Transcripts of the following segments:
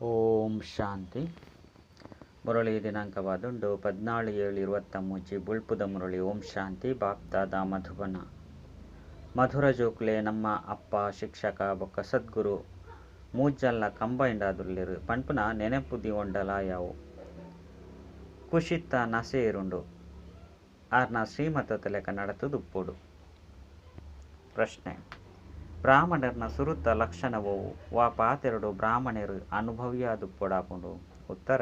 ಓಂ ಶಾಂತಿ. ಮುರಳಿ ದಿನಾಂಕವಾದುಂಡು 14/7/23 ಬುಳ್ಪುದ ಮುರಳಿ. ಓಂ ಶಾಂತಿ. ಬಾಪ್ದಾದ ಮಧುಬನ. ಮಧುರ ಜೋಕ್ಲೆ ನಮ್ಮ ಅಪ್ಪ ಶಿಕ್ಷಕ ಬೊಕ್ಕ ಸದ್ಗುರು ಮೂಜ್ಜಲ್ಲ ಕಂಬೈಂಡ್ ಆದುಲ್ಲೆರು ಪಂಪುನ ನೆನಪುದಿ ಒಂಡಲ ಯಾವು ಕುಶಿತ್ತ ನಸೇರುಂಡು ಆರ್ನ ಶ್ರೀಮತ ಲೆಕ್ಕ ನಡತುದುಪ್ಪುಡು. ಪ್ರಶ್ನೆ: ಬ್ರಾಹ್ಮಣರ್ನ ಸುರುತ್ತ ಲಕ್ಷಣವು ವಾ ಪಾತೆರಡು ಬ್ರಾಹ್ಮಣರು ಅನುಭವಿಯಾದುಪ್ಪೊಡಾಪುಂಡು. ಉತ್ತರ: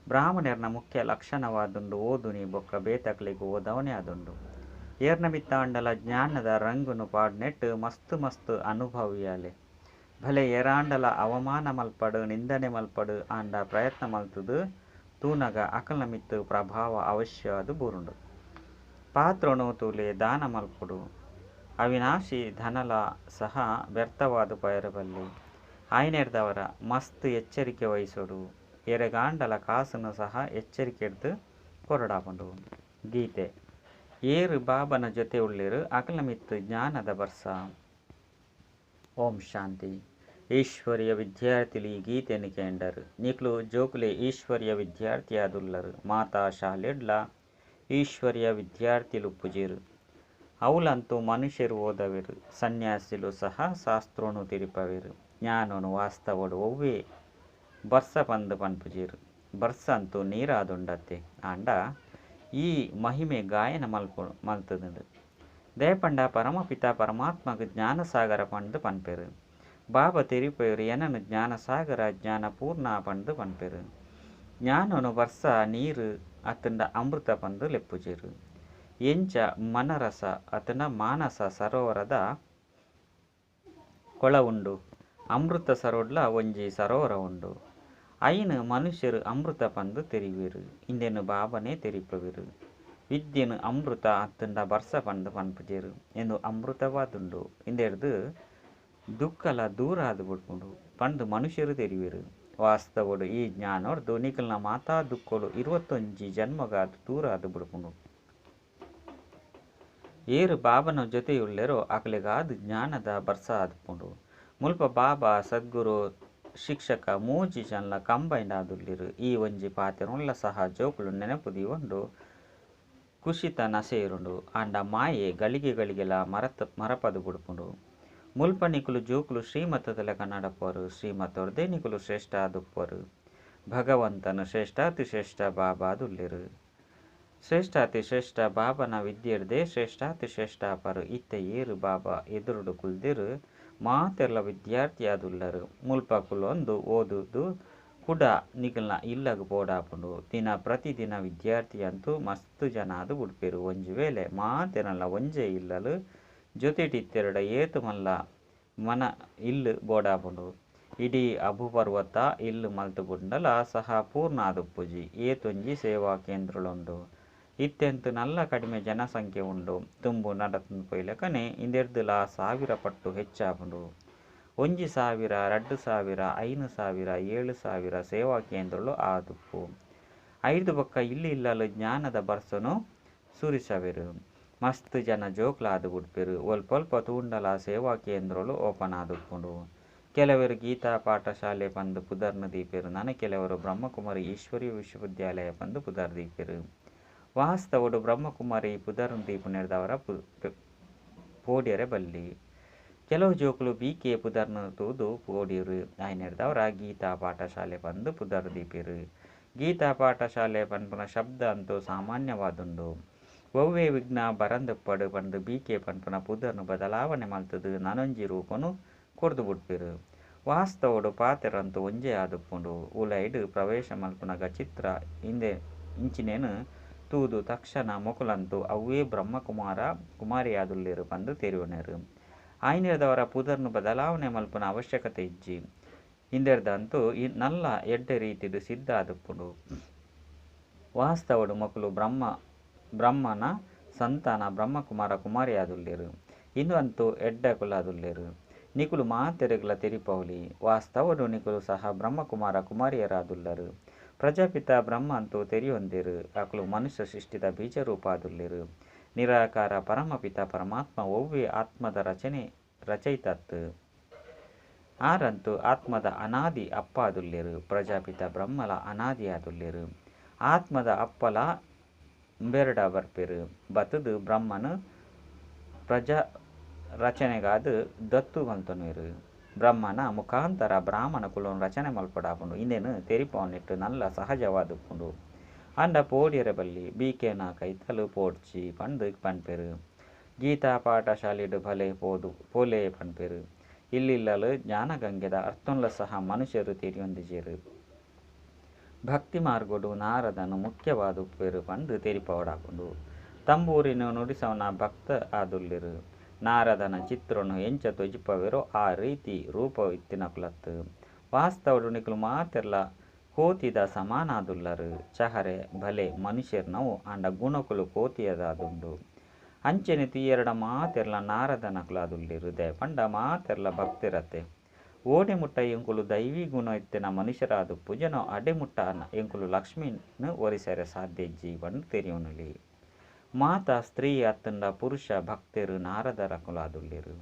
ಬ್ರಾಹ್ಮಣರ್ನ ಮುಖ್ಯ ಲಕ್ಷಣವಾದುಂಡು ಓದುನಿ ಬೊಕ್ಕ ಬೇತಕ್ಲಿಗೂ ಓದವನೇ ಆದುಂಡು. ಏರ್ನ ಮಿತ್ತ ಅಂಡಲ ಜ್ಞಾನದ ರಂಗುನು ಪಾಡ್ನೆಟ್ಟು ಮಸ್ತ್ ಮಸ್ತ್ ಅನುಭವಿಯಾಲೆ ಭಲೆ ಏರಾಂಡಲ ಅವಮಾನ ಮಲ್ಪಡು ನಿಂದನೆ ಮಲ್ಪಡು ಆಂಡ ಪ್ರಯತ್ನ ಮಲ್ತುದು ತೂನಗ ಅಕಲ್ನ ಮಿತ್ತು ಪ್ರಭಾವ ಅವಶ್ಯ ಅದು ಬೂರುಂಡು. ಪಾತ್ರೋನು ತೂಲೆ ದಾನ ಮಲ್ಪುಡು ಅವಿನಾಶಿ ಧನಲ ಸಹ ವ್ಯರ್ಥವಾದ ಪೈರಬಲ್ಲಿ ಆಯ್ನೆರ್ದವರ ಮಸ್ತ್ ಎಚ್ಚರಿಕೆ ವಹಿಸೋಡು ಎರೆಗಾಂಡಲ ಕಾಸನ್ನು ಸಹ ಎಚ್ಚರಿಕೆಡ್ದು ಕೊರಡಾಪುಂಡು. ಗೀತೆ: ಏರು ಬಾಬನ ಜೊತೆ ಉಳ್ಳಿರು ಅಕಲ ಮಿತ್ತು ಜ್ಞಾನದ ಬರ್ಸ. ಓಂ ಶಾಂತಿ. ಈಶ್ವರ್ಯ ವಿದ್ಯಾರ್ಥಿಲಿ ಗೀತೆಯನ್ನು ಕೇಂಡರು ನಿಕ್ಲು ಜೋಕುಲೆ ಈಶ್ವರ್ಯ ವಿದ್ಯಾರ್ಥಿ ಆದುಲ್ಲರು. ಮಾತಾ ಶಾಲೆಡ್ಲ ಈಶ್ವರ್ಯ ವಿದ್ಯಾರ್ಥಿಲು ಪುಜಿರು ಅವಲಂತೂ ಮನುಷ್ಯರು ಓದವಿರು. ಸನ್ಯಾಸಿಲು ಸಹ ಶಾಸ್ತ್ರೋನು ತಿರುಪವಿರು. ಜ್ಞಾನೋನು ವಾಸ್ತವಡು ಒವ್ವೇ ಬರ್ಸ ಪಂದು ಪನ್ಪುಜಿರು. ಬರ್ಸ ಅಂತೂ ನೀರಾದುಂಡತ್ತೆ ಆಂಡ ಈ ಮಹಿಮೆ ಗಾಯನ ಮಲ್ತುದುಂಡು. ದೇಪಂಡ ಪರಮಪಿತ ಪರಮಾತ್ಮಗ ಜ್ಞಾನಸಾಗರ ಪಂದು ಪನ್ಪೆರು. ಬಾಬಾ ತಿರುಪೆರು ಏನನು ಜ್ಞಾನಸಾಗರ ಜ್ಞಾನಪೂರ್ಣ ಪಂದು ಪನ್ಪೆರು. ಜ್ಞಾನೋನು ಬರ್ಸ ನೀರು ಅತ್ತಂಡ ಅಮೃತ ಪಂದು ಲೆಪ್ಪುಜಿರು. ಎಂಚ ಮನರಸ ಅತನ ಮಾನಸ ಸರೋವರದ ಕೊಳ ಉಂಡು. ಅಮೃತ ಸರೋಡ್ಲ ಒಂಜಿ ಸರೋವರ ಉಂಡು. ಐನು ಮನುಷ್ಯರು ಅಮೃತ ಪಂದು ತೆರಿವಿರು. ಇಂದೆನು ಬಾಬನೇ ತೆರಿಪವಿರು. ವಿದ್ಯೆನು ಅಮೃತ ಅತ್ತಂಡ ಬರ್ಸ ಪಂದು ಪನ್ಪುಜೆರು ಎಂದು ಅಮೃತವಾದುಂಡು. ಇಂದೆರ್ದು ದುಃಖಲ ದೂರ ಆದು ಬಿಡ್ಪುಂಡು ಪಂದು ಮನುಷ್ಯರು ತೆರಿವಿರು. ವಾಸ್ತವಡು ಈ ಜ್ಞಾನೋರ್ದು ನಿಖಲ್ನ ಮಾತಾ ದುಃಖಲು 21 ಜನ್ಮಗಾದು ದೂರ ಆದು ಬಿಡ್ಪುಂಡು. ಏರು ಬಾಬನ ಜೊತೆಯುಳ್ಳೆರೋ ಅಕಲೆಗಾದು ಜ್ಞಾನದ ಬರ್ಸ ಆದುಪುಂಡು. ಮುಲ್ಪ ಬಾಬಾ ಸದ್ಗುರು ಶಿಕ್ಷಕ ಮೂಜಿ ಜನಲ ಕಂಬೈಂಡ್ ಆದುಲ್ಲಿರು. ಈ ಒಂಜಿ ಪಾತೆರುಳ್ಳ ಸಹ ಜೋಕುಲು ನೆನಪುದಿ ಉಂಡು ಕುಶಿತ ನಸೇರುಂಡು ಆಂಡ ಮಾಯೆ ಗಳಿಗೆ ಗಳಿಗೆಲ ಮರಪದು ಬಿಡ್ಪುಂಡು. ಮುಲ್ಪ ನಿಕುಲು ಜೋಕುಲು ಶ್ರೀಮತದ ಲೆಕ್ಕ ನಡಪರು. ಶ್ರೀಮತೊರ್ದೇ ನಿಕುಲು ಶ್ರೇಷ್ಠ ಆದುಪ್ಪರು. ಭಗವಂತನು ಶ್ರೇಷ್ಠಾತಿ ಶ್ರೇಷ್ಠ ಬಾಬಾ ಆದುಲ್ಲೆರು. ಶ್ರೇಷ್ಠಾತಿ ಶ್ರೇಷ್ಠ ಬಾಬನ ವಿದ್ಯೆರ್ದೇ ಶ್ರೇಷ್ಠಾತಿ ಶ್ರೇಷ್ಠ ಪರು. ಇತ್ತೆ ಏರು ಬಾಬಾ ಎದುರುಡು ಕುಲ್ದಿರು ಮಾತೆರ್ಲ ವಿದ್ಯಾರ್ಥಿ ಆದುಲ್ಲರು. ಮುಲ್ಪ ಕುಲೊಂದು ಓದುದು ಕುಡ ನಿಕಲ್ನ ಇಲ್ಲಗ ಪೋಡಾಪುಂಡು. ದಿನ ಪ್ರತಿದಿನ ವಿದ್ಯಾರ್ಥಿ ಅಂತೂ ಮಸ್ತ್ ಜನ ಆದು ಬುಡ್ಪೆರು. ಒಂಜಿ ವೇಳೆ ಮಾತೆರಲ್ಲ ಒಂಜೇ ಇಲ್ಲಲು ಜೊತೆಟಿತ್ತೆರಡ ಏತು ಮಲ್ಲ ಮನ ಇಲ್ಲು ಬೋಡಾಪುಂಡು. ಇಡೀ ಅಭುಪರ್ವತ ಇಲ್ಲು ಮಲ್ತು ಬುಂಡಲ ಸಹ ಪೂರ್ಣ ಆದುಪ್ಪುಜಿ ಏತೊಂಜಿ ಸೇವಾ ಕೇಂದ್ರಲುಂಡು. ಇತ್ತೆಂತು ನಲ್ಲ ಕಡಿಮೆ ಜನಸಂಖ್ಯೆ ಉಂಡು. ತುಂಬು ನಡತುಂದು ಪೊಯ್ಲೆಕನೆ ಇಂದೆರ್ದುಲ 1000 ಪಟ್ಟು ಹೆಚ್ಚಾಪುಂಡು. 1000, 2000, 5000, 7000 ಸೇವಾ ಕೇಂದ್ರಲು ಆದುಪ್ಪು. 5 ಬೊಕ್ಕ ಇಲ್ಲಿ ಇಲ್ಲಲು ಜ್ಞಾನದ ಬರ್ಸನು ಸುರಿಸವೆರು. ಮಸ್ತ್ ಜನ ಜೋಕ್ಲ ಆದು ಬುಡ್ಪೆರು. ಒಲ್ಪ ತೂಂಡಲ ಸೇವಾ ಕೇಂದ್ರಲು ಓಪನ್ ಆದುಪ್ಪುಂಡು. ಕೆಲವರು ಗೀತಾ ಪಾಠಶಾಲೆ ಪಂದು ಪುದರ್ನು ದೀಪೆರು. ಕೆಲವರು ಬ್ರಹ್ಮಕುಮಾರಿ ಈಶ್ವರೀಯ ವಿಶ್ವವಿದ್ಯಾಲಯ ಪಂದು ಪುದರ್ ದೀಪೆರು. ವಾಸ್ತವಡು ಬ್ರಹ್ಮಕುಮಾರಿ ಪುದರ್ನು ದೀಪುನೆರ್ದವರ ಪೋಡಿಯರೆ ಬಲ್ಲಿ. ಕೆಲವು ಜೋಕುಲು BK ಪುದರ್ನು ತೂದು ಪೋಡಿಯರು. ಆಯ್ನೆರ್ದವರ ಗೀತಾ ಪಾಠಶಾಲೆ ಪಂದು ಪುದರ್ ದೀಪೆರು. ಗೀತಾ ಪಾಠಶಾಲೆ ಪನ್ಪುನ ಶಬ್ದ ಅಂತೂ ಸಾಮಾನ್ಯವಾದುಂಡು. ಒವ್ವೇ ವಿಘ್ನ ಬರಂದಪ್ಪಡು ಪಂದು BK ಪನ್ಪುನ ಪುದರ್ನು ಬದಲಾವಣೆ ಮಲ್ತುದು ನನೊಂಜಿ ರೂಪನು ಕೊರ್ದು ಬುಡ್ಪೆರು. ವಾಸ್ತವಡು ಪಾತೆರಂತೂ ಒಂಜೇ ಆದುಪ್ಪುಂಡು. ಉಲೈಡ್ ಪ್ರವೇಶ ಮಲ್ಪುನಗ ಚಿತ್ರ ಇಂಚಿನೇನು ತೂದು ತಕ್ಷಣ ಮೊಕುಲಂತೂ ಅವ್ವೇ ಬ್ರಹ್ಮಕುಮಾರ ಕುಮಾರಿಯಾದುಲ್ಲೆರು ಪಂದು ತೆರಿವನೆರು. ಆಯ್ನೆರ್ದವರ ಪುದರ್ನು ಬದಲಾವಣೆ ಮಲ್ಪುನ ಅವಶ್ಯಕತೆ ಇಜ್ಜಿ. ಇಂದೆರ್ದಂತೂ ನಲ್ಲ ಎಡ್ಡೆ ರೀತಿಡು ಸಿದ್ಧ ಆದುಪ್ಪುಂಡು. ವಾಸ್ತವಡು ಮೊಕುಲು ಬ್ರಹ್ಮನ ಸಂತಾನ ಬ್ರಹ್ಮಕುಮಾರ ಕುಮಾರಿಯಾದುಲ್ಲೆರು. ಇಂದು ಅಂತೂ ಎಡ್ಡ ಕುಲಾದುಲ್ಲೆರು. ನಿಕುಲು ಮಾತೆರೆಗ್ಲ ತೆರಿಪೌಲಿ. ವಾಸ್ತವಡು ನಿಕುಲು ಸಹ ಬ್ರಹ್ಮಕುಮಾರ ಕುಮಾರಿಯರಾದುಲ್ಲರು. ಪ್ರಜಾಪಿತ ಬ್ರಹ್ಮ ಅಂತೂ ತೆರಿಯೊಂದಿರು. ಅಕಲು ಮನುಷ್ಯ ಸೃಷ್ಟಿದ ಬೀಜರೂಪ ಆದುಲ್ಲೆರು. ನಿರಾಕಾರ ಪರಮಪಿತ ಪರಮಾತ್ಮ ಒವ್ವೇ ಆತ್ಮದ ರಚಯಿತತ್ತು. ಆರಂತೂ ಆತ್ಮದ ಅನಾದಿ ಅಪ್ಪಾದುಲ್ಲೆರು ಪ್ರಜಾಪಿತ ಬ್ರಹ್ಮಲ ಅನಾದಿಯಾದುಲ್ಲೆರು ಆತ್ಮದ ಅಪ್ಪಲ ಬೆರಡ ಬರ್ಪೆರು ಬತದು ಬ್ರಹ್ಮನು ಪ್ರಜಾ ರಚನೆಗಾದ ದತ್ತು ಮಲ್ತನುವೆರು ಬ್ರಹ್ಮನ ಮುಖಾಂತರ ಬ್ರಾಹ್ಮಣ ಕುಲವನ್ನು ರಚನೆ ಮಲ್ಪಡಾಪುಂಡು ಇಂದೇನು ತೆರಿಪವನ್ನಿಟ್ಟು ನಲ್ಲ ಸಹಜವಾದುಪ್ಪುಂಡು ಅಂಡ ಪೋಡಿಯರ ಬಲ್ಲಿ ಬೀಕೆನ ಕೈತಲು ಪೋಡ್ಚಿ ಪಂಡು ಪನ್ಪೆರು ಗೀತಾ ಪಾಠಶಾಲೆಡು ಭಲೆ ಪೋಲೆ ಪನ್ಪೆರು ಇಲ್ಲಿಲ್ಲಲು ಜ್ಞಾನಗಂಗೆದ ಅರ್ಥಂಲ ಸಹ ಮನುಷ್ಯರು ತೆರಿಯೊಂದಿಜೇರು ಭಕ್ತಿ ಮಾರ್ಗೊಡು ನಾರದನು ಮುಖ್ಯವಾದ ಉಪ್ಪೇರು ಪಂಡು ತೆರಿಪವಡಾಪುಂಡು ತಂಬೂರಿನ ನುಡಿಸವನ ಭಕ್ತ ಆದುಲ್ಲಿರು ನಾರದನ ಚಿತ್ರನು ಎಂಚ ತೊಜಿಪವೆರೋ ಆ ರೀತಿ ರೂಪ ಇತ್ತಿನಕುಲತ್ತು ವಾಸ್ತವಡು ನಿಕಲು ಮಾತೆರ್ಲ ಕೋತಿದ ಸಮಾನಾದುಲ್ಲರು ಚಹರೆ ಭಲೆ ಮನುಷ್ಯರ್ನವು ಅಂಡ ಗುಣಕುಲು ಕೋತಿಯದಾದುಂಡು ಅಂಚೆನೆ ತೀಯರಡ ಮಾತೆರ್ಲ ನಾರದನಕುಲಾದುಲ್ಲಿರು ದೇ ಪಂಡ ಮಾತೆರ್ಲ ಭಕ್ತಿರತೆ ಓಡೆ ಮುಟ್ಟ ಎಂಕುಲು ದೈವಿ ಗುಣ ಎತ್ತಿನ ಮನುಷ್ಯರಾದು ಪುಜನೋ ಅಡೆ ಮುಟ್ಟ ಎಂಕುಲು ಲಕ್ಷ್ಮೀನು ಒರಿಸರೆ ಸಾಧ್ಯ ಜೀವನ್ ತೆರಿಯುನುಲಿ ಮಾತಾ ಸ್ತ್ರೀ ಅತ್ತಂಡ ಪುರುಷ ಭಕ್ತರು ನಾರದರ ಕುಲಾದುಲ್ಲಿರು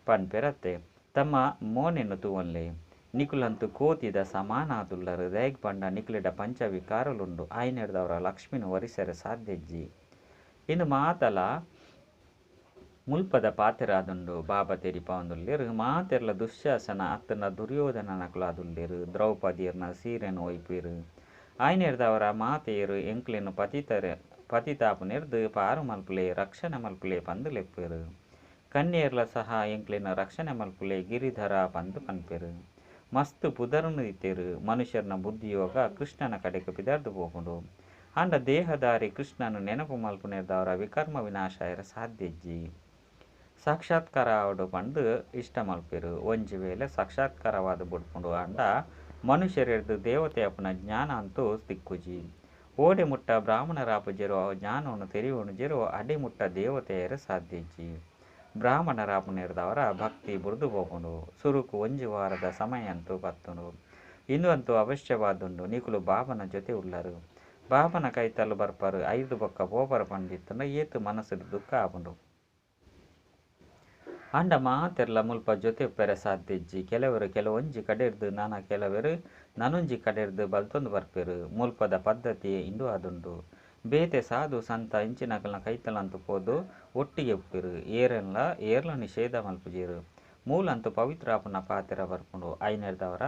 ಪನ್ಪೆರತ್ತೆ ತಮ್ಮ ಮೋನೆನ್ನು ತೂವನ್ಲೆ ನಿಕುಲಂತು ಕೋತಿದ ಸಮಾನಾದುಲ್ಲರು ರೇಗ್ ಪಂಡ ನಿಕುಲಿಡ ಪಂಚವಿಕಾರಲುಂಡು ಆಯ್ನೆಡ್ದವರ ಲಕ್ಷ್ಮಿನು ಒರಿಸರೆ ಸಾಧ್ಯಜ್ಜಿ ಇನ್ನು ಮಾತಲ ಮುಲ್ಪದ ಪಾತೆರಾದುಂಡು ಬಾಬಾ ತೆರಿಪವಂದುಲ್ಲೆರು ಮಾತೆರ್ಲ ದುಶ್ಯಾಸನ ಅತ್ತನ ದುರ್ಯೋಧನನ ಕುಲಾದುಲ್ಲೆರು ದ್ರೌಪದಿಯರ್ನ ಸೀರೆನು ಒಯ್ಪೇರು ಆಯ್ನೆಡ್ದವರ ಮಾತೆಯರು ಎಂಕ್ಲೆನು ಪತಿತಾಪು ನೆರ್ದು ಪಾರು ಮಲ್ಪುಲೆ ರಕ್ಷಣೆ ಮಲ್ಪುಲೆ ಪಂದು ಲೆಪ್ಪೆರು ಕನ್ಯರ್ಲ ಸಹ ಎಂಕ್ಲೆನ ರಕ್ಷಣೆ ಮಲ್ಪುಲೆ ಗಿರಿಧರ ಪಂದು ಪನ್ಪೆರು ಮಸ್ತು ಪುದರನು ಇತ್ತೇರು ಮನುಷ್ಯರ್ನ ಬುದ್ಧಿಯೋಗ ಕೃಷ್ಣನ ಕಡೆಗೆ ಪಿದರ್ದು ಹೋಗುಂಡು ಅಂಡ ದೇಹದಾರಿ ಕೃಷ್ಣನು ನೆನಪು ಮಲ್ಪು ನೆರ್ದವರ ವಿಕರ್ಮ ವಿನಾಶಾಯರ ಸಾಧ್ಯಜ್ಜಿ ಸಾಕ್ಷಾತ್ಕಾರ ಆವಡು ಪಂಡು ಇಷ್ಟ ಮಲ್ಪೆರು ಒಂಜಿ ವೇಳೆ ಸಾಕ್ಷಾತ್ಕಾರವಾದ ಬುಡ್ಪುಂಡು ಅಂಡ ಮನುಷ್ಯರೆರ್ದು ದೇವತೆ ಅಪ್ಪನ ಜ್ಞಾನ ಅಂತೂ ತಿಕ್ಕುಜಿ ಓಡೆ ಮುಟ್ಟ ಬ್ರಾಹ್ಮಣರಾಪುಜೆರೋ ಜ್ಞಾನವನ್ನು ತೆರೆಯುವನು ಅಡೆ ಮುಟ್ಟ ದೇವತೆಯರ ಸಾಧ್ಯಜ್ಜಿ ಬ್ರಾಹ್ಮಣರಾಪುನೆರ್ದವರ ಭಕ್ತಿ ಬುರ್ದು ಹೋಗುಂಡು ಸುರುಕು ಒಂಜಿ ವಾರದ ಸಮಯ ಅಂತೂ ಬತ್ತುಂಡು ಇಂದು ಅಂತೂ ಅವಶ್ಯವಾದುಂಡು ನಿಕುಲು ಬಾಬನ ಜೊತೆ ಉಳ್ಳರು ಬಾಬನ ಕೈತಲು ಬರ್ಪರು 5 ಬೊಕ್ಕ ಬೋಪರ ಪಂಡಿತ್ತಂಡ ಏತು ಮನಸ್ಸು ದುಃಖ ಆಪುಂಡು ಅಂಡ ಮಾತೆರ್ಲ ಮುಲ್ಪ ಜೊತೆ ಪೆರೆ ಸಾಧ್ಯಜ್ಜಿ ಕೆಲವರು ಕೆಲವೊಂಜಿ ಕಡೆರ್ದು ನಾನ ಕೆಲವರು ನನೊಂಜಿ ಕಡೆರ್ದು ಬಲ್ತೊಂದು ಬರ್ಪೆರು ಮುಲ್ಪದ ಪದ್ಧತಿ ಇಂದು ಆದುಂಡು ಬೇತೆ ಸಾಧು ಸಂತ ಇಂಚಿನಕಲ್ನ ಕೈತಲಂತು ಪೋದು ಒಟ್ಟಿಗೆ ಉಪ್ಪೆರು ಏರ್ಲ ನಿಷೇಧ ಮಲ್ಪುಜೇರು ಮೂಲಂತು ಪವಿತ್ರ ಆಪುನ ಪಾತೆರ ಬರ್ಪುಂಡು ಐನೆರ್ದವರ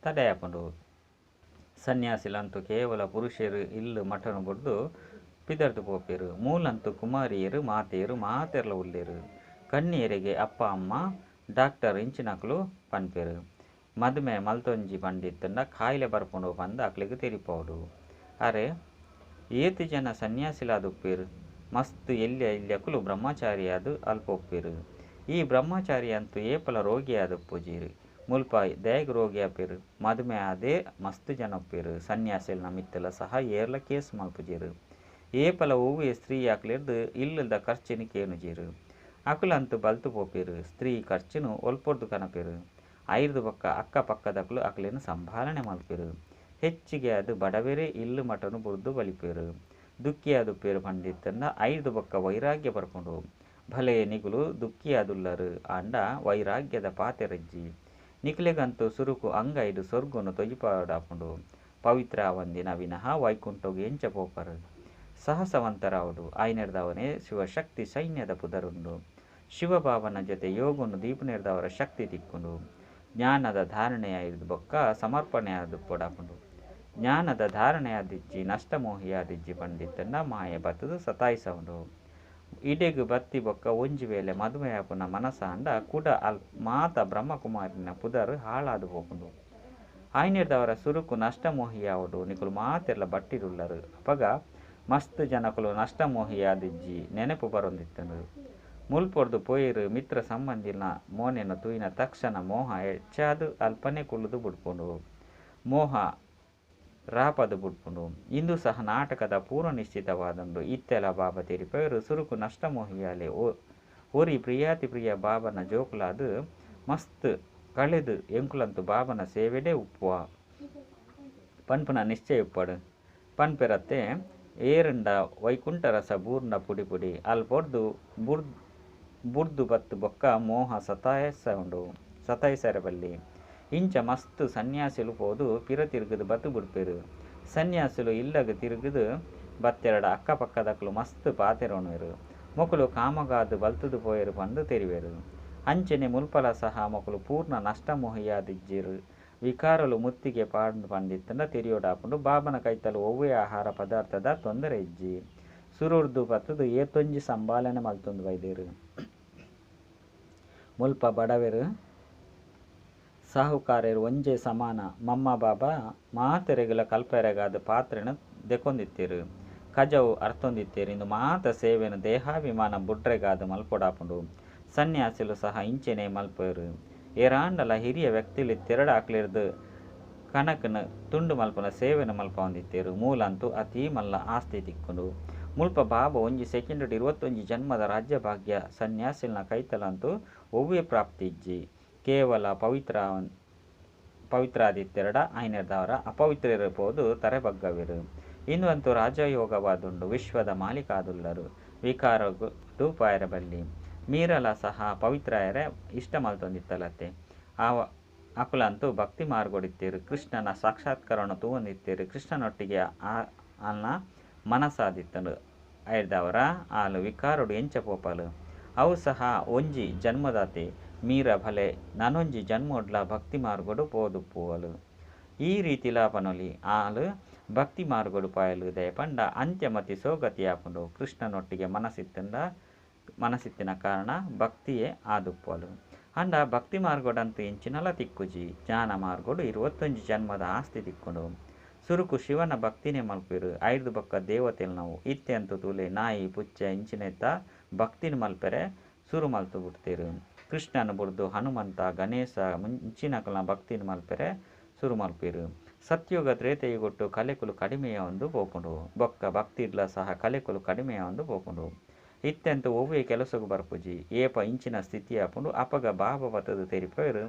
ತಡೆಯಾಪುಂಡು ಸನ್ಯಾಸಿಲಂತೂ ಕೇವಲ ಪುರುಷರು ಇಲ್ಲು ಮಠನು ಬುಡ್ದು ಪಿದರ್ದು ಪೋಪೇರು ಮೂಲಂತು ಕುಮಾರಿಯರು ಮಾತೆಯರು ಮಾತೆರ್ಲ ಉಲ್ಲೇರು ಕಣ್ಣಿಯರಿಗೆ ಅಪ್ಪ ಅಮ್ಮ ಡಾಕ್ಟರ್ ಇಂಚಿನಕಲು ಪನ್ಪೆರು ಮದುವೆ ಮಲ್ತೊಂಜಿ ಪಂಡಿತ್ತಂಡ ಕಾಯಿಲೆ ಬರ್ಪುಂಡು ಪಂದು ಅಕ್ಲಿಗೆ ತೆರಿಪೋಡು ಅರೆ ಏತು ಜನ ಸನ್ಯಾಸಿಲಾದುಪ್ಪೇರು ಮಸ್ತ್ ಎಲ್ಯಕುಲು ಬ್ರಹ್ಮಚಾರಿಯಾದು ಅಲ್ಪೊಪ್ಪೇರು ಈ ಬ್ರಹ್ಮಚಾರಿ ಅಂತೂ ಏಪಲ ರೋಗಿಯಾದುಪ್ಪುಜೀರು ಮುಲ್ಪ ದೇಗ್ ರೋಗಿ ಆಪೇರು ಮದುವೆ ಆದೇ ಮಸ್ತ್ ಜನ ಒಪ್ಪೇರು ಸನ್ಯಾಸಿಲ್ನ ಮಿತ್ತಲ ಸಹ ಏರ್ಲ ಕೇಸ್ ಮಲ್ಪುಜೇರು ಏಪಲ ಹೂವೆ ಸ್ತ್ರೀ ಆಕ್ಲಿರ್ದು ಇಲ್ಲದ ಖರ್ಚಿನ ಕೇನುಜೇರು ಅಕುಲಂತೂ ಬಲ್ತು ಪೋಪೇರು ಸ್ತ್ರೀ ಖರ್ಚುನು ಒಲ್ಪೊರ್ದು ಕನಪೇರು 5 ಬೊಕ್ಕ ಅಕ್ಕ ಪಕ್ಕದಕುಲು ಅಕ್ಲೇನು ಸಂಭಾಲನೆ ಮಲ್ಪೇರು ಹೆಚ್ಚಿಗೆ ಅದು ಬಡವೆರೆ ಇಲ್ಲು ಮಟನು ಬುರ್ದು ಬಲಿಪೇರು ದುಃಖಿಯಾದುಪ್ಪೇರು ಪಂಡಿತ್ತಂಡ 5 ಬೊಕ್ಕ ವೈರಾಗ್ಯ ಬರ್ಪುಂಡು ಭಲೆ ನಿಗುಲು ದುಃಖಿಯಾದುಲ್ಲರು ಅಂಡ ವೈರಾಗ್ಯದ ಪಾತೆರಜ್ಜಿ ನಿಕ್ಲೆಗಂತೂ ಸುರುಕು ಅಂಗೈಡು ಸೊರ್ಗುನು ತೊಜಿಪಾಡಾಪುಂಡು ಪವಿತ್ರ ವಂದಿನ ವಿನಃ ವೈಕುಂಠೋಗಿ ಎಂಚ ಪೋಪರು ಸಾಹಸವಂತರಾವುಡು ಆಯ್ನೆಡ್ದವನೇ ಶಿವಶಕ್ತಿ ಸೈನ್ಯದ ಪುದರುಂಡು ಶಿವಬಾಬನ ಜೊತೆ ಯೋಗುನು ದೀಪನೆರ್ದವರ ಶಕ್ತಿ ತಿಕ್ಕುಂಡು ಜ್ಞಾನದ ಧಾರಣೆಯಾಯಿದು ಬೊಕ್ಕ ಸಮರ್ಪಣೆಯಾದ ಪೊಡಾಪುಂಡು ಜ್ಞಾನದ ಧಾರಣೆಯಾದಿಜ್ಜಿ ನಷ್ಟಮೋಹಿಯಾದಿಜ್ಜಿ ಪಂಡಿತ್ತಂಡ ಮಾಯೆ ಬತ್ತದು ಸತಾಯಿಸವುಂಡು ಇಡೆಗು ಬತ್ತಿ ಬೊಕ್ಕ ಒಂಜಿ ವೇಳೆ ಮದುವೆಯಾಪುನ ಮನಸ ಅಂಡ ಕುಡ ಮಾತ ಬ್ರಹ್ಮಕುಮಾರಿನ ಪುದರ್ ಹಾಳಾದು ಹೋಗುಂಡು ಆಯ್ನೆರ್ದವರ ಸುರುಕು ನಷ್ಟಮೋಹಿಯಾವುಡು ನಿಕುಲು ಮಾತೆರ್ಲ ಬಟ್ಟಿರುಳ್ಳರು ಅಪಗ ಮಸ್ತ್ ಜನಕುಲು ನಷ್ಟಮೋಹಿಯಾದಿಜ್ಜಿ ನೆನಪು ಬರೊಂದಿತ್ತನು ಮುಲ್ಪೊರ್ದು ಪೋಯಿರು ಮಿತ್ರ ಸಂಬಂಧಿನ ಮೋನೆನು ತೂಯಿನ ತಕ್ಷಣ ಮೋಹ ಹೆಚ್ಚಾದು ಅಲ್ಪನೆ ಕುಳ್ಳುದು ಬುಡ್ಪುಂಡು ಮೋಹ ರಾಪದು ಬುಡ್ಪುಂಡು ಇಂದು ಸಹ ನಾಟಕದ ಪೂರ್ವ ನಿಶ್ಚಿತವಾದಂಡು ಇತ್ತೆಲ ಬಾಬಾ ತೆರಿಪೇರು ಸುರುಕು ನಷ್ಟಮೋಹಿಯಾಲೆ ಓರಿ ಪ್ರಿಯಾತಿ ಪ್ರಿಯ ಬಾಬನ ಜೋಕುಲಾದು ಮಸ್ತ್ ಕಳೆದು ಎಂಕುಲಂತು ಬಾಬನ ಸೇವೆಡೆ ಉಪ್ಪುವ ಪನ್ಪುನ ನಿಶ್ಚಯ ಉಪ್ಪಡು ಪನ್ಪೆರತ್ತೆ ಏರಂಡ ವೈಕುಂಠ ರಸ ಬೂರ್ಣ ಪುಡಿ ಪುಡಿ ಅಲ್ಪೊರ್ದು ಬುರ್ದು ಬತ್ತು ಬೊಕ್ಕ ಮೋಹ ಸತಾಯಸ ಉಂಡು సతాయిసరబల్లి ఇంచ మస్తు సన్యాసులు పోదు పిర తిరుగుదు బతు బుడిపెరు సన్యాసులు ఇళ్ళగు తిరుగుదు బత్తెరడ అక్కపక్కదక్కులు మస్తు పాతెరోనుವೆರು మొకులు కామగాదు బల్తుదు పోయేరు పండు తెరివేరు ಅಂಚನೆ ಮುಲ್ಪಲ ಸಹ ಮೊಕಲು ಪೂರ್ಣ ನಷ್ಟಮೋಹಿಯಾದಿಜ್ಜಿರು ವಿಕಾರಲು ಮುತ್ತಿಗೆ ಪಾಡು ಪಂಡಿತ್ತಂಡ ತೆರಿಯೋಡಾಪುಂಡು ಬಾಬನ ಕೈತಲು ಒವ್ವೆ ಆಹಾರ ಪದಾರ್ಥದ ತೊಂದರೆ ಇಜ್ಜಿ ಸುರುರ್ದು ಪತ್ತದು ಏತೊಂಜಿ ಸಂಭಾಲನೆ ಮಲ್ತೊಂದು ವೈದ್ಯರು ಮುಲ್ಪ ಬಡವೆರು ಸಾಹುಕಾರ್ಯರು ಒಂಜೆ ಸಮಾನ ಮಮ್ಮ ಬಾಬಾ ಮಾತೆರೆಗುಲ ಕಲ್ಪೆರೆಗಾದ ಪಾತ್ರೆನ ದೆಕೊಂದಿತ್ತೇರು ಕಜವು ಅರ್ಥೊಂದಿತ್ತೇರು ಇಂದು ಮಾತ ಸೇವೆನು ದೇಹಾಭಿಮಾನ ಬುಡ್ರೆಗಾದ ಮಲ್ಪೊಡಾಪುಂಡು ಸನ್ಯಾಸಿಲು ಸಹ ಇಂಚೆನೆ ಮಲ್ಪರು ಏರಾಂಡಲ ಹಿರಿಯ ವ್ಯಕ್ತಿಲಿ ತೆರಡಾಕ್ಲಿರ್ದು ಕನಕನ ತುಂಡು ಮಲ್ಪನ ಸೇವೆನ ಮಲ್ಪ ಹೊಂದಿತ್ತೇರು ಮೂಲಂತೂ ಅತೀ ಮಲ್ಲ ಆಸ್ತಿ ತಿಕ್ಕೊಂಡು ಮುಲ್ಪ ಬಾಬಾ ಒಂಜಿ ಸೆಕೆಂಡ್ 21 ಜನ್ಮದ ರಾಜ್ಯ ಭಾಗ್ಯ ಸನ್ಯಾಸಿಲ್ನ ಕೈತಲಂತೂ ಒವ್ವೆ ಪ್ರಾಪ್ತಿ ಇಜ್ಜಿ ಕೇವಲ ಪವಿತ್ರಾದಿತ್ತೆರಡ ಐನರ್ದವರ ಅಪವಿತ್ರರಿರ್ಬೋದು ತರೆಬಗ್ಗವಿರು ಇಂದು ರಾಜಯೋಗವಾದುಂಡು ವಿಶ್ವದ ಮಾಲೀಕಾದುಲ್ಲರು ವಿಕಾರದು ಪಾಯರಬಲ್ಲಿ ಮೀರಲ ಸಹ ಪವಿತ್ರಾಯರೇ ಇಷ್ಟ ಮಲ್ತೊಂದಿತ್ತಲತ್ತೆ ಅಕುಲಂತೂ ಭಕ್ತಿ ಮಾರ್ಗೊಡಿತ್ತೇರು ಕೃಷ್ಣನ ಸಾಕ್ಷಾತ್ಕಾರವನ್ನು ತೂವೊಂದಿತ್ತೇರು ಕೃಷ್ಣನೊಟ್ಟಿಗೆ ಅಲ್ನ ಮನಸಾದಿತ್ತನು ಐದವರ ಆಲು ವಿಕಾರುಡು ಎಂಚ ಪೋಪಲು ಅವು ಸಹ ಒಂಜಿ ಜನ್ಮದಾತೆ ಮೀರ ಭಲೆ ನನೊಂಜಿ ಜನ್ಮೊಡ್ಲ ಭಕ್ತಿ ಮಾರ್ಗೊಡು ಪೋದು ಪೋವಲು ಈ ರೀತಿ ಲಾಪನೊಲಿ ಆಲು ಭಕ್ತಿ ಮಾರ್ಗೊಡು ಪಾಯಲು ದಯ ಪಂಡ ಅಂತ್ಯಮತಿ ಸೋಗತಿ ಆಪುಂಡು ಕೃಷ್ಣನೊಟ್ಟಿಗೆ ಮನಸ್ಸಿತ್ತಿನ ಕಾರಣ ಭಕ್ತಿಯೇ ಆದುಪ್ಪಲು ಅಂಡ ಭಕ್ತಿ ಮಾರ್ಗೊಡಂತೂ ಇಂಚಿನಲ ತಿಕ್ಕುಜಿ ಜ್ಞಾನ ಮಾರ್ಗೊಡು 21 ಜನ್ಮದ ಆಸ್ತಿ ತಿಕ್ಕೊಂಡು ಸುರುಕು ಶಿವನ ಭಕ್ತಿನೇ ಮಲ್ಪಿರು 5 ಬೊಕ್ಕ ದೇವತೆಲ್ ನಾವು ಇತ್ತೆಂತು ತೂಲೆ ನಾಯಿ ಪುಚ್ಚ ಇಂಚಿನೆತ್ತ ಭಕ್ತಿನ ಮಲ್ಪೆರೆ ಸುರು ಮಲ್ತು ಬಿಡ್ತೀರು ಕೃಷ್ಣನ ಬುಡ್ದು ಹನುಮಂತ ಗಣೇಶ ಮುಂಚಿನಕಲ್ನ ಭಕ್ತಿನ ಮಲ್ಪೆರೆ ಸುರು ಮಲ್ಪಿರು ಸತ್ಯುಗ ತ್ರೇತೆಯುಗೊಟ್ಟು ಕಲೆಕುಲು ಕಡಿಮೆಯ ಒಂದು ಪೋಪುಂಡು ಬೊಕ್ಕ ಭಕ್ತಿಡ್ಲ ಸಹ ಕಲೆಕುಲು ಕಡಿಮೆಯ ಒಂದು ಪೋಪುಂಡು ಇತ್ತೆಂತು ಒವ್ವೆ ಕೆಲಸಗೂ ಬರ್ಪುಜಿ ಏಪ ಇಂಚಿನ ಸ್ಥಿತಿ ಆಪುಂಡು ಅಪಗ ಬಾಬ ಬತ್ತದು ತೆರಿಪರು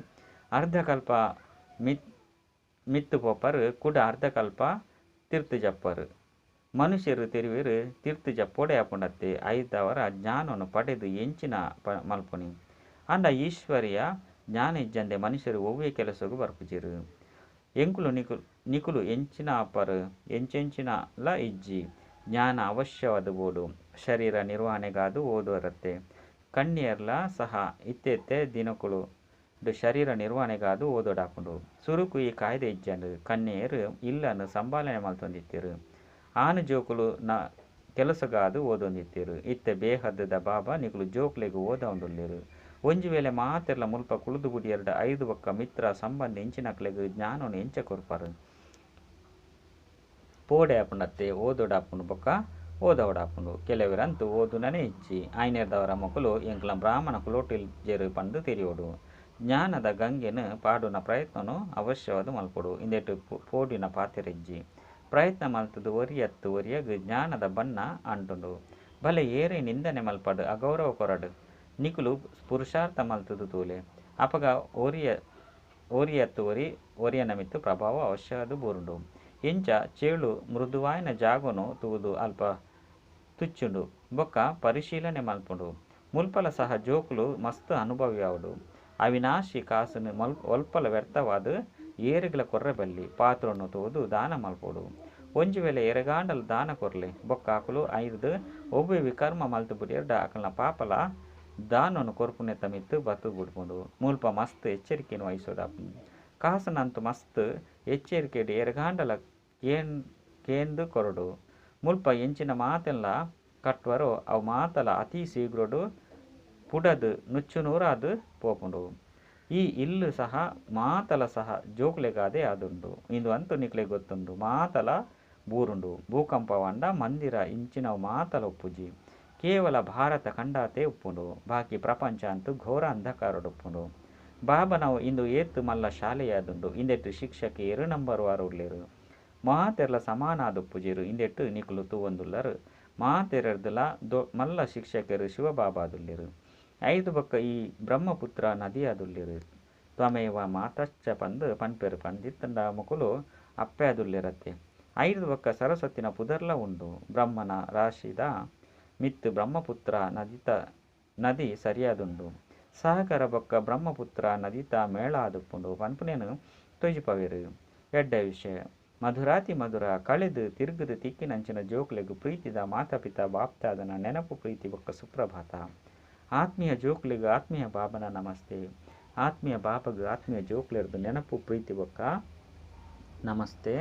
ಅರ್ಧಕಲ್ಪ ಮಿತ್ತು ಪೋಪರು ಕೂಡ ಅರ್ಧಕಲ್ಪ ತೀರ್ತು ಜಪ್ಪರು ಮನುಷ್ಯರು ತೆರಿವಿರು ತೀರ್ತು ಜಪ್ಪೋಡೆ ಆಪುಂಡತ್ತೆ ಐದವರ ಜ್ಞಾನವನ್ನು ಪಡೆದು ಎಂಚಿನ ಮಲ್ಪುನಿ ಅಂಡ ಈಶ್ವರಿಯ ಜ್ಞಾನ ಇಜ್ಜಂದೆ ಮನುಷ್ಯರು ಒವ್ವೆ ಕೆಲಸಗೂ ಬರ್ಪುಜಿರು ಎಂಕುಲು ನಿಕುಲು ಎಂಚಿನ ಅಪ್ಪರು ಎಂಚೆಂಚಿನಲ ಇಜ್ಜಿ ಜ್ಞಾನ ಅವಶ್ಯವಾದ ಬೋಡು ಶರೀರ ನಿರ್ವಹಣೆಗಾದು ಓದೋರತ್ತೆ ಕಣ್ಣಿಯರ್ಲ ಸಹ ಇತ್ತೆತ್ತೆ ದಿನಕುಳು ಶರೀರ ನಿರ್ವಹಣೆಗಾದು ಓದೋಡಾಪುಂಡು ಸುರುಕು ಈ ಕಾಯ್ದೆ ಇಜ್ಜಂಡು ಕನ್ಯೆಯರು ಇಲ್ಲನ್ನು ಸಂಭಾಲನೆ ಮಲ್ತೊಂದಿತ್ತೇರು ಆನು ಜೋಕುಲು ಕೆಲಸಗಾದು ಓದೊಂದಿತ್ತೇರು ಇತ್ತೆ ಬೇಹದ್ದದ ಬಾಬಾ ನಿಕುಲು ಜೋಕ್ಲೆಗೂ ಓದೊಂದುಲ್ಲೇರು ಒಂಜಿ ವೇಳೆ ಮಾತೆರ್ಲ ಮುಲ್ಪ ಕುಳಿದು ಬುಡಿ 5 ಬೊಕ್ಕ ಮಿತ್ರ ಸಂಬಂಧ ಇಂಚಿನಕ್ಲೆಗ್ ಜ್ಞಾನವನ್ನು ಎಂಚ ಕೊರ್ಪರು ಪೋಡೆ ಆಪುಂಡತ್ತೆ ಓದೋಡಾಪುಂಡು ಬೊಕ್ಕ ಓದೋಡಾಪುಂಡು ಕೆಲವರಂತೂ ಓದುನನೆ ಇಜ್ಜಿ ಐನೇರ್ದವರ ಮೊಕಲು ಎಂಕ್ಲ ಬ್ರಾಹ್ಮಣ ಕುಲೋಟಿಲ್ ಜೆರು ಪಂಡು ತೆರಿಯೋಡು ಜ್ಞಾನದ ಗಂಗೆನು ಪಾಡುನ ಪ್ರಯತ್ನನು ಅವಶ್ಯವಾದ ಮಲ್ಪೊಡು ಇಂದೆಟ್ಟು ಪೋಡಿನ ಪಾತೆರೆಜ್ಜಿ ಪ್ರಯತ್ನ ಮಲ್ತದು ಒರಿಯಗ್ ಜ್ಞಾನದ ಬಣ್ಣ ಅಂಟುಂಡು ಭಲೆ ಏರೆ ನಿಂದನೆ ಮಲ್ಪಡು ಅಗೌರವ ಕೊರಡು ನಿಕುಲು ಪುರುಷಾರ್ಥ ಮಲ್ತದು ತೂಲೆ ಅಪಗ ಒರಿಯನ ಮಿತ್ತು ಪ್ರಭಾವ ಅವಶ್ಯವಾದ ಬೂರುಂಡು ಎಂಚ ಚೇಳು ಮೃದುವಾಯಿನ ಜಾಗನು ತೂದು ಅಲ್ಪ ತುಚ್ಚುಂಡು ಬೊಕ್ಕ ಪರಿಶೀಲನೆ ಮಲ್ಪುಂಡು ಮುಲ್ಪಲ ಸಹ ಜೋಕುಲು ಮಸ್ತ್ ಅನುಭವ್ಯಾವುಡು ಅವಿನಾಶಿ ಕಾಸುನು ಒಲ್ಪಲ ವ್ಯರ್ಥವಾದ ಏರುಗಳ ಕೊರ್ರೆಬಲ್ಲಿ ಪಾತ್ರವನ್ನು ತೂದು ದಾನ ಮಲ್ಪೋಡು ಒಂಜಿ ವೇಳೆ ಎರೆಗಾಂಡಲು ದಾನ ಕೊರ್ಲೆ ಬೊಕ್ಕ ಆಕುಲು 5 ಒವ್ವೆ ವಿಕರ್ಮ ಮಲ್ತು ಬುಡಿಯರ್ಡ ಆಕಲ್ನ ಪಾಪಲ ದಾನವನ್ನು ಕೊರ್ಪುನೆತ್ತ ಮಿತ್ತು ಬತ್ತು ಬಿಡ್ಪುಂಡು ಮುಲ್ಪ ಮಸ್ತ್ ಎಚ್ಚರಿಕೆಯನ್ನು ವಹಿಸೋದಾಪುಂಡು ಕಾಸನಂತೂ ಮಸ್ತ್ ಎಚ್ಚರಿಕೆಡು ಎರೆಗಾಂಡಲ ಕೇಂದು ಕೊರಡು ಮುಲ್ಪ ಎಂಚಿನ ಮಾತೆಲ್ಲ ಕಟ್ವರೋ ಅವು ಮಾತಲ ಅತಿ ಶೀಘ್ರಡು ಪುಡದು ನುಚ್ಚುನೂರಾದು ಪೋಪುಂಡು ಈ ಇಲ್ಲು ಸಹ ಮಾತಲ ಸಹ ಜೋಕ್ಲೆಗಾದೆ ಆದುಂಡು ಇಂದು ಅಂತೂ ನಿಕ್ಲೆ ಗೊತ್ತುಂಡು ಮಾತಲ ಬೂರುಂಡು ಭೂಕಂಪವಂಡ ಮಂದಿರ ಇಂಚಿನವು ಮಾತಲ ಉಪ್ಪುಜಿ ಕೇವಲ ಭಾರತ ಖಂಡಾತೆ ಉಪ್ಪುಂಡು ಬಾಕಿ ಪ್ರಪಂಚ ಅಂತೂ ಘೋರ ಅಂಧಕಾರಡುಪ್ಪುಂಡು ಬಾಬನವು ಇಂದು ಏತ್ತು ಮಲ್ಲ ಶಾಲೆಯಾದುಂಡು ಇಂದೆಟ್ಟು ಶಿಕ್ಷಕಿ 2 ನಂಬರ್ ವಾರು ಉಳ್ಳೇರು ಮಾತೆರ್ಲ ಸಮಾನಾದುಪ್ಪುಜಿರು ಇಂದೆಟ್ಟು ನಿಕುಲು ತೂವೊಂದುಲ್ಲರು ಮಾತೆರೆರ್ದುಲ ಮಲ್ಲ ಶಿಕ್ಷಕರು ಶಿವಬಾಬಾದುಲ್ಲೆರು 5 ಬೊಕ್ಕ ಈ ಬ್ರಹ್ಮಪುತ್ರ ನದಿಯಾದುಲ್ಲೆರು ತ್ವಮೇವ ಮಾತಶ್ಚ ಪಂದು ಪನ್ಪೆರು ಪಂದಿತ್ತಂಡ ಮುಕುಲು ಅಪ್ಪೆಯಾದುಲ್ಲೆರತ್ತೆ 5 ಬೊಕ್ಕ ಸರಸ್ವತಿನ ಪುದರ್ಲ ಉಂಡು ಬ್ರಹ್ಮನ ರಾಶಿದ ಮಿತ್ತು ಬ್ರಹ್ಮಪುತ್ರ ನದಿ ಸರಿಯಾದುಂಡು ಸಹಕರ ಬೊಕ್ಕ ಬ್ರಹ್ಮಪುತ್ರ ನದಿತ ಮೇಳ ಆದುಪ್ಪುಂಡು ಪನ್ಪುನೇನು ತೊಜಿಪವೆರು. ಎಡ್ಡ ವಿಷಯ ಮಧುರಾತಿ ಮಧುರ ಕಳೆದು ತಿರುಗದು ತಿಕ್ಕಿನಂಚಿನ ಜೋಕ್ಲೆಗು ಪ್ರೀತಿದ ಮಾತಾಪಿತ ಬಾಪ್ತಾದನ ನೆನಪು ಪ್ರೀತಿ ಬೊಕ್ಕ ಸುಪ್ರಭಾತ. ಆತ್ಮೀಯ ಜೋಕ್ಲೆಗು ಆತ್ಮೀಯ ಬಾಬನ ನಮಸ್ತೆ. ಆತ್ಮೀಯ ಬಾಬಗು ಆತ್ಮೀಯ ಜೋಕ್ಲೆರ್ದು ನೆನಪು ಪ್ರೀತಿ ಬೊಕ್ಕ ನಮಸ್ತೆ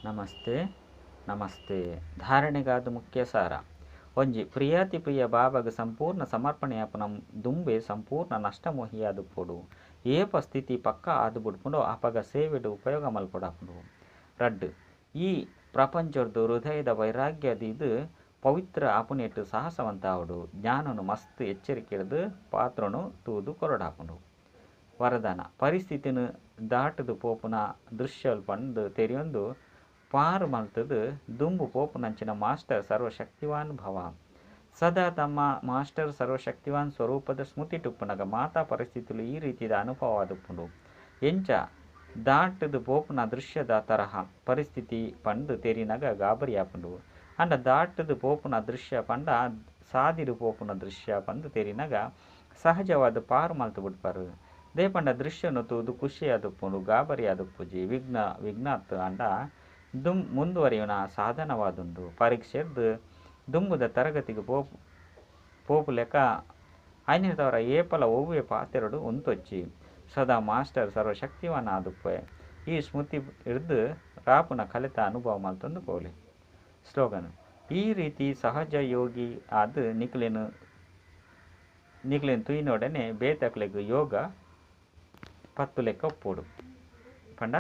ನಮಸ್ತೆ ನಮಸ್ತೆ. ಧಾರಣೆಗಾದ ಮುಖ್ಯ ಸಾರ ಒಂಜಿ ಪ್ರಿಯಾತಿ ಪ್ರಿಯ ಬಾಬಗ ಸಂಪೂರ್ಣ ಸಮರ್ಪಣೆಯಾಪನ ದುಂಬೆ ಸಂಪೂರ್ಣ ನಷ್ಟಮೋಹಿಯಾದುಪ್ಪುಡು. ಏಪ ಸ್ಥಿತಿ ಪಕ್ಕ ಆದು ಬಿಡ್ಪುಂಡು ಅಪಗ ಸೇವೆಡು ಉಪಯೋಗ ಮಲ್ಪಡಾಪುಂಡು. ರಡ್ಡು ಈ ಪ್ರಪಂಚದ್ದು ಹೃದಯದ ವೈರಾಗ್ಯದಿದು ಪವಿತ್ರ ಅಪುನೆಟ್ಟು ಸಾಹಸವಂತ ಆವಡು. ಜ್ಞಾನನು ಮಸ್ತ್ ಎಚ್ಚರಿಕೆ ಹಿಡಿದು ಪಾತ್ರನು ತೂದು ಕೊರಡಾಪುಂಡು. ವರದಾನ ಪರಿಸ್ಥಿತಿನ ದಾಟದು ಪೋಪುನ ದೃಶ್ಯಲ್ ಪಂದು ತೆರೆಯೊಂದು ಪಾರು ಮಲ್ತದು ದುಂಬು ಪೋಪುನಂಚಿನ ಮಾಸ್ಟರ್ ಸರ್ವಶಕ್ತಿವಾನ್ ಭವ. ಸದಾ ತಮ್ಮ ಮಾಸ್ಟರ್ ಸರ್ವಶಕ್ತಿವಾನ್ ಸ್ವರೂಪದ ಸ್ಮೃತಿ ಟುಪ್ಪುನಗ ಮಾತಾ ಪರಿಸ್ಥಿತಿಲು ಈ ರೀತಿಯ ಅನುಭವವಾದುಪ್ಪುಂಡು. ಎಂಚ ದಾಟದು ಪೋಪುನ ದೃಶ್ಯದ ತರಹ ಪರಿಸ್ಥಿತಿ ಪಂಡು ತೆರಿನಗ ಗಾಬರಿಯಾಪುಂಡು. ಅಂಡ ದಾಟದು ಪೋಪುನ ದೃಶ್ಯ ಪಂಡ ಸಾದಿರು ಪೋಪುನ ದೃಶ್ಯ ಪಂದು ತೆರಿನಗ ಸಹಜವಾದ ಪಾರು ಮಲ್ತು ಬಿಡ್ಪಾರು. ದೇಪಂಡ ದೃಶ್ಯನು ತೂದು ಖುಷಿಯಾದುಪ್ಪುಂಡು ಗಾಬರಿಯಾದುಪ್ಪುಜಿ ವಿಘ್ನಾತ್ ಅಂಡ ಮುಂದುವರಿಯುನ ಸಾಧನವಾದುಂಡು. ಪರೀಕ್ಷೆರ್ದು ದುಂಬುದ ತರಗತಿಗೆ ಪೋಪು ಲೆಕ್ಕ ಐನಿತವರ ಏಪಲ ಒವ್ವೆ ಪಾತೆರಡು ಉಂತೊಚ್ಚಿ ಸದಾ ಮಾಸ್ಟರ್ ಸರ್ವಶಕ್ತಿವಾನ್ ಆದುಪ್ಪೆ. ಈ ಸ್ಮೃತಿ ಹಿಡ್ದು ರಾಪುನ ಕಲಿತ ಅನುಭವ ಮಲ್ತೊಂದು ಪೋಲೆ. ಸ್ಲೋಗನ್ ಈ ರೀತಿ ಸಹಜ ಯೋಗಿ ಆದು ನಿಕ್ಲೆನು ತುಯಿನೊಡನೆ ಬೇತಕ್ಲೆಗು ಯೋಗ ಪತ್ತು ಲೆಕ್ಕ ಒಪ್ಪುಡು ಪಂಡ.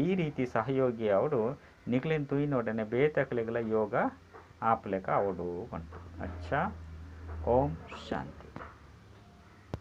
ಈ ರೀತಿ ಸಹಯೋಗಿ ಅವಡು ನಿಕ್ಲೆನ್ ತುಯಿನೊಡನೆ ಬೇತಕ್ಲೆಗಲ ಯೋಗ ಆಪ್ ಲೆಕ್ಕ ಅವಡು ಪಂಡ. ಅಚ್ಚಾ. ಓಂ ಶಾಂತಿ.